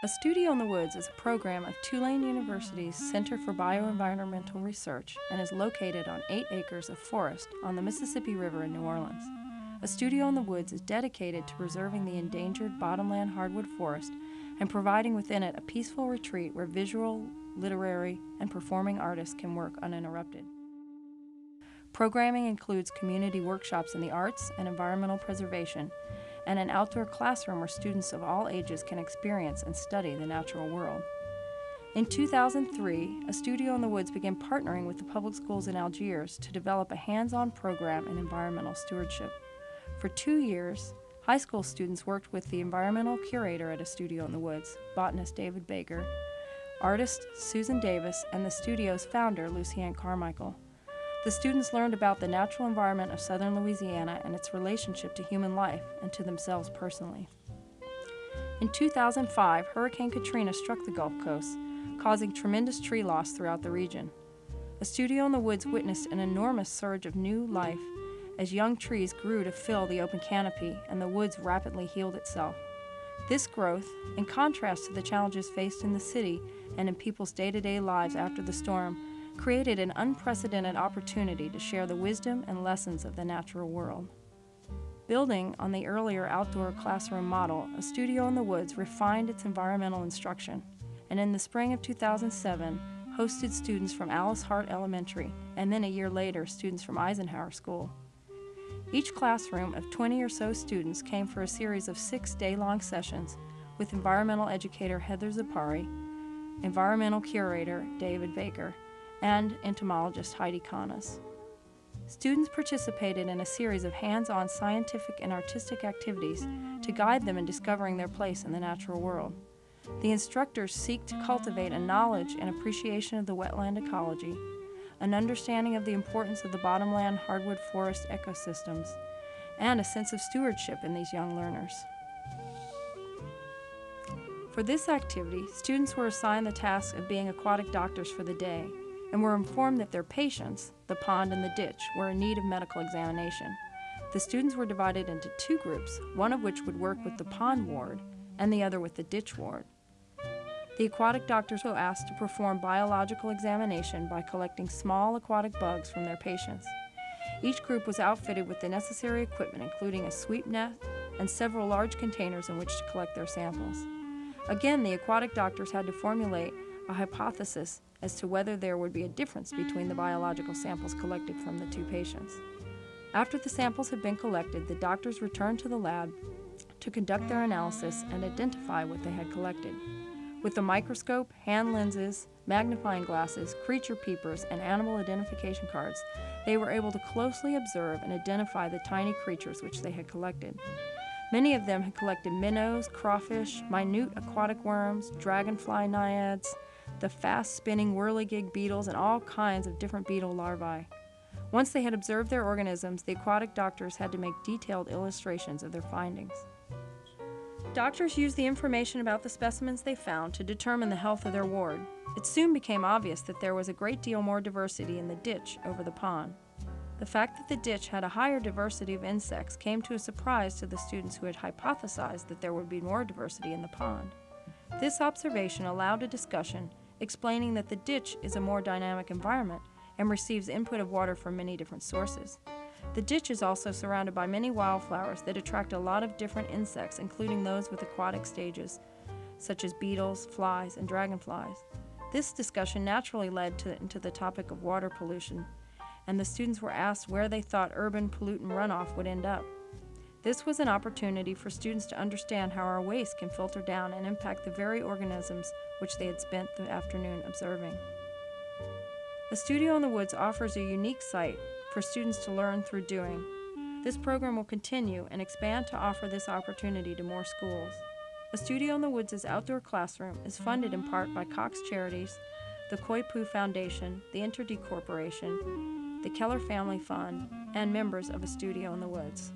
A Studio in the Woods is a program of Tulane University's Center for Bioenvironmental Research and is located on 8 acres of forest on the Mississippi River in New Orleans. A Studio in the Woods is dedicated to preserving the endangered bottomland hardwood forest and providing within it a peaceful retreat where visual, literary, and performing artists can work uninterrupted. Programming includes community workshops in the arts and environmental preservation, and an outdoor classroom where students of all ages can experience and study the natural world. In 2003, A Studio in the Woods began partnering with the public schools in Algiers to develop a hands-on program in environmental stewardship. For 2 years, high school students worked with the environmental curator at A Studio in the Woods, botanist David Baker, artist Susan Davis, and the studio's founder, Lucianne Carmichael. The students learned about the natural environment of southern Louisiana and its relationship to human life and to themselves personally. In 2005, Hurricane Katrina struck the Gulf Coast, causing tremendous tree loss throughout the region. A Studio in the Woods witnessed an enormous surge of new life as young trees grew to fill the open canopy and the woods rapidly healed itself. This growth, in contrast to the challenges faced in the city and in people's day-to-day lives after the storm, created an unprecedented opportunity to share the wisdom and lessons of the natural world. Building on the earlier outdoor classroom model, A Studio in the Woods refined its environmental instruction, and in the spring of 2007, hosted students from Alice Hart Elementary, and then a year later, students from Eisenhower School. Each classroom of 20 or so students came for a series of 6 day-long sessions with environmental educator Heather Zipari, environmental curator David Baker, and entomologist Heidi Canas. Students participated in a series of hands-on scientific and artistic activities to guide them in discovering their place in the natural world. The instructors seek to cultivate a knowledge and appreciation of the wetland ecology, an understanding of the importance of the bottomland hardwood forest ecosystems, and a sense of stewardship in these young learners. For this activity, students were assigned the task of being aquatic doctors for the day, and were informed that their patients, the pond and the ditch, were in need of medical examination. The students were divided into 2 groups, one of which would work with the pond ward and the other with the ditch ward. The aquatic doctors were asked to perform biological examination by collecting small aquatic bugs from their patients. Each group was outfitted with the necessary equipment, including a sweep net and several large containers in which to collect their samples. Again, the aquatic doctors had to formulate a hypothesis as to whether there would be a difference between the biological samples collected from the 2 patients. After the samples had been collected, the doctors returned to the lab to conduct their analysis and identify what they had collected. With the microscope, hand lenses, magnifying glasses, creature peepers, and animal identification cards, they were able to closely observe and identify the tiny creatures which they had collected. Many of them had collected minnows, crawfish, minute aquatic worms, dragonfly naiads, the fast-spinning whirligig beetles, and all kinds of different beetle larvae. Once they had observed their organisms, the aquatic doctors had to make detailed illustrations of their findings. Doctors used the information about the specimens they found to determine the health of their ward. It soon became obvious that there was a great deal more diversity in the ditch over the pond. The fact that the ditch had a higher diversity of insects came to a surprise to the students who had hypothesized that there would be more diversity in the pond. This observation allowed a discussion explaining that the ditch is a more dynamic environment and receives input of water from many different sources. The ditch is also surrounded by many wildflowers that attract a lot of different insects, including those with aquatic stages, such as beetles, flies, and dragonflies. This discussion naturally led into the topic of water pollution, and the students were asked where they thought urban pollutant runoff would end up. This was an opportunity for students to understand how our waste can filter down and impact the very organisms which they had spent the afternoon observing. A Studio in the Woods offers a unique site for students to learn through doing. This program will continue and expand to offer this opportunity to more schools. A Studio in the Woods' outdoor classroom is funded in part by Cox Charities, the Koi Poo Foundation, the Interdee Corporation, the Keller Family Fund, and members of A Studio in the Woods.